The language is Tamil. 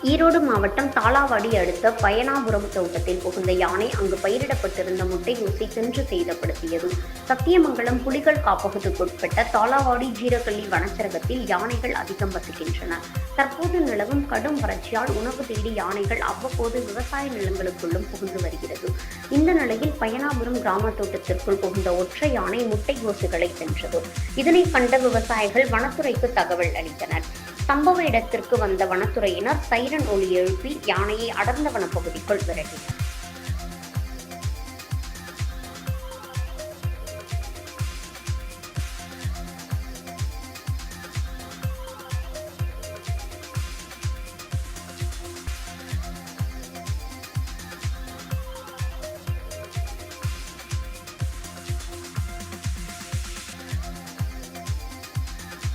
ஈரோடு மாவட்டம் தாளாவாடி அடுத்த பயனாபுரம் தோட்டத்தில் புகுந்த யானை அங்கு பயிரிடப்பட்டிருந்த முட்டைகோஸை தின்று சேதப்படுத்தியது. சத்தியமங்கலம் புலிகள் காப்பகத்துக்குட்பட்ட தாளாவாடி ஜீரகள்ளி வனச்சரகத்தில் யானைகள் அதிகம் வசிக்கின்றன. தற்போது நிலவும் கடும் வறட்சியால் உணவு தேடி யானைகள் அவ்வப்போது விவசாய நிலங்களுக்குள்ளும் புகுந்து வருகிறது. இந்த நிலையில் பயனாபுரம் கிராம தோட்டத்திற்குள் புகுந்த ஒற்றை யானை முட்டைகோசுகளை தின்றது. இதனை கண்ட விவசாயிகள் வனத்துறைக்கு தகவல் அளித்தனர். சம்பவ இடத்திற்கு வந்த வனத்துறையினர் சைரன் ஒலி எழுப்பி யானையை அடர்ந்த வனப்பகுதிக்குள் விரட்டினர்.